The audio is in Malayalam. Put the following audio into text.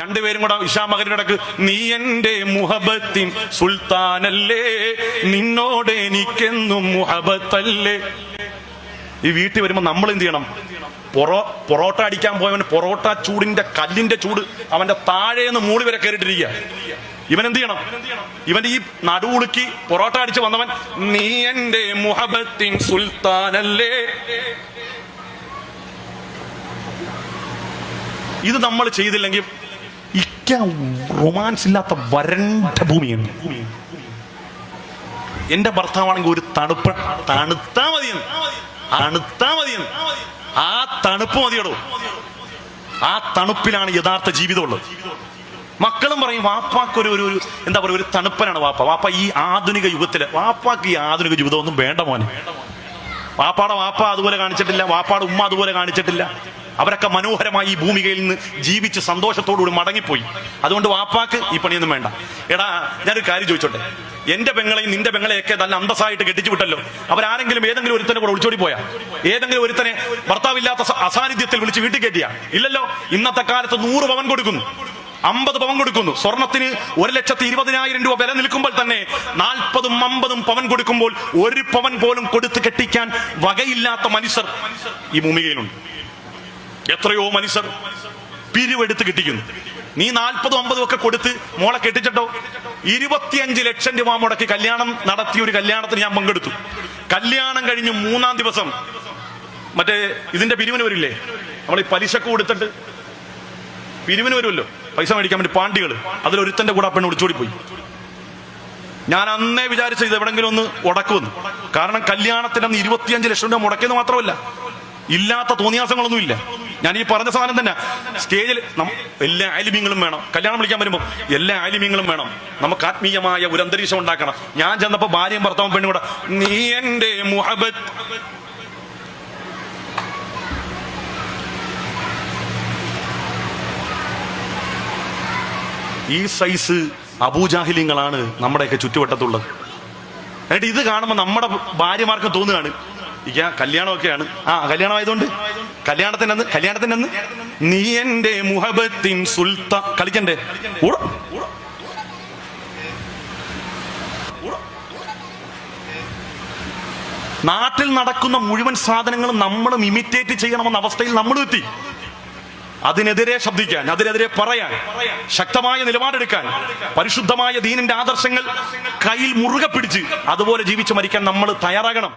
രണ്ടുപേരും കൂടെ ഇശാ മഗ്‌രിബിനിടക്ക് നീ എന്റെ മുഹബത്തിൻ സുൽത്താനല്ലേ, നിന്നോട് എനിക്കെന്നും മുഹബത്തല്ലേ. ഈ വീട്ടിൽ വരുമ്പോ നമ്മൾ എന്ത് ചെയ്യണം? പൊറോട്ട അടിക്കാൻ പോയവൻ പൊറോട്ട ചൂടിന്റെ കല്ലിന്റെ ചൂട് അവന്റെ താഴേന്ന് മൂളി വരെ കയറിയിട്ടിരിക്കുക. ഇവൻ എന്ത് ചെയ്യണം? ഇവന്റെ ഈ നടുവുളുക്കി പൊറോട്ട അടിച്ച് വന്നവൻ നീ എന്റെ മുഹബത്തിൻ സുൽത്താനല്ലേ. ഇത് നമ്മൾ ചെയ്തില്ലെങ്കിൽ റൊമാൻസ് ഇല്ലാത്ത വരണ്ട ഭൂമിയാണ്. എന്റെ ഭർത്താവാണെങ്കിൽ ഒരു തണുത്താ മതിയെന്ന്, ആ തണുപ്പ് മതിയടോ. ആ തണുപ്പിലാണ് യഥാർത്ഥ ജീവിതമുള്ളത്. മക്കളും പറയും വാപ്പാക്ക് ഒരു എന്താ പറയുക, ഒരു തണുപ്പനാണ് വാപ്പ. ഈ ആധുനിക യുഗത്തില് വാപ്പാക്ക് ഈ ആധുനിക ജീവിതം ഒന്നും വേണ്ട മോനെ. വാപ്പാടെ വാപ്പ അതുപോലെ കാണിച്ചിട്ടില്ല, വാപ്പാടെ ഉമ്മ അതുപോലെ കാണിച്ചിട്ടില്ല. അവരൊക്കെ മനോഹരമായി ഈ ഭൂമികയിൽ നിന്ന് ജീവിച്ച് സന്തോഷത്തോടുകൂടി മടങ്ങിപ്പോയി. അതുകൊണ്ട് വാപ്പാക്ക് ഈ പണിയൊന്നും വേണ്ട. എടാ, ഞാനൊരു കാര്യം ചോദിച്ചോട്ടെ, എന്റെ പെങ്ങളെയും നിന്റെ പെങ്ങളെയൊക്കെ നല്ല അന്തസ്സായിട്ട് കെട്ടിച്ചു വിട്ടല്ലോ. അവരാരെങ്കിലും ഏതെങ്കിലും ഒരുത്തനെ കൂടെ ഒളിച്ചോടി പോയാ? ഏതെങ്കിലും ഒരുത്തനെ ഭർത്താവില്ലാത്ത അസാന്നിധ്യത്തിൽ വിളിച്ച് വീട്ടിൽ കയറ്റിയാ? ഇല്ലല്ലോ. ഇന്നത്തെ കാലത്ത് 100 പവൻ കൊടുക്കുന്നു, 50 പവൻ കൊടുക്കുന്നു. സ്വർണത്തിന് 1,20,000 രൂപ വില നിൽക്കുമ്പോൾ തന്നെ 40ഉം 50ഉം പവൻ കൊടുക്കുമ്പോൾ 1 പവൻ പോലും കൊടുത്ത് കെട്ടിക്കാൻ വകയില്ലാത്ത മനുഷ്യർ ഈ ഭൂമികയിലുണ്ട്. എത്രയോ മനുഷ്യർ പിരിവെടുത്ത് കെട്ടിക്കുന്നു. നീ 40ഉം 50ഉം ഒക്കെ കൊടുത്ത് മോളെ കെട്ടിച്ചിട്ടോ? 25 ലക്ഷം രൂപ മുടക്കി കല്യാണം നടത്തിയ ഒരു കല്യാണത്തിന് ഞാൻ പങ്കെടുത്തു. കല്യാണം കഴിഞ്ഞ് 3-ാം ദിവസം മറ്റേ ഇതിന്റെ പിരിവിന് വരില്ലേ, നമ്മൾ ഈ പലിശക്ക് കൊടുത്തിട്ട് പിരിവിന് വരുമല്ലോ, പൈസ മേടിക്കാൻ വേണ്ടി പാണ്ടികൾ. അതിലൊരുത്തന്റെ കൂടെ പെണ്ണ് ഒളിച്ചോടി പോയി. ഞാൻ അന്നേ വിചാരിച്ച ഇത് എവിടെങ്കിലും ഒന്ന് ഉടക്കുമെന്ന്. കാരണം കല്യാണത്തിന് അന്ന് 25 ലക്ഷം രൂപ മുടക്കിയെന്ന് മാത്രമല്ല, ഇല്ലാത്ത തോന്നിയാസങ്ങളൊന്നും ഇല്ല. ഞാൻ ഈ പറഞ്ഞ സാധനം തന്നെ സ്റ്റേജിൽ എല്ലാ ആലിമ്യങ്ങളും വേണം. കല്യാണം വിളിക്കാൻ വരുമ്പോൾ എല്ലാ ആലിമ്യങ്ങളും വേണം. നമുക്ക് ആത്മീയമായ ഒരു അന്തരീക്ഷം ഉണ്ടാക്കണം. ഞാൻ ചെന്നപ്പോ ഭാര്യയും ഭർത്താവും പെണ്ണും കൂടെ നീ എന്റെ മുഹബത്ത്. ഈ സൈസ് അബൂജാഹിലിങ്ങളാണ് നമ്മുടെയൊക്കെ ചുറ്റുവട്ടത്തുള്ളത്. എന്നിട്ട് ഇത് കാണുമ്പോൾ നമ്മുടെ ഭാര്യമാർക്ക് തോന്നുകയാണ് കല്യാണമൊക്കെയാണ്. കല്യാണമായതുകൊണ്ട് കല്യാണത്തിനന്ന് നീ എന്റെ മുഹബത്തിൻ സുൽത്താൻ കളിക്കണ്ടേ. നാട്ടിൽ നടക്കുന്ന മുഴുവൻ സാധനങ്ങളും നമ്മളും ഇമിറ്റേറ്റ് ചെയ്യണമെന്ന അവസ്ഥയിൽ നമ്മൾ എത്തി. അതിനെതിരെ ശബ്ദിക്കാൻ, അതിനെതിരെ പറയാൻ, ശക്തമായ നിലപാടെടുക്കാൻ, പരിശുദ്ധമായ ദീനിന്റെ ആദർശങ്ങൾ കയ്യിൽ മുറുകെ പിടിച്ച് അതുപോലെ ജീവിച്ചു മരിക്കാൻ നമ്മൾ തയ്യാറാകണം.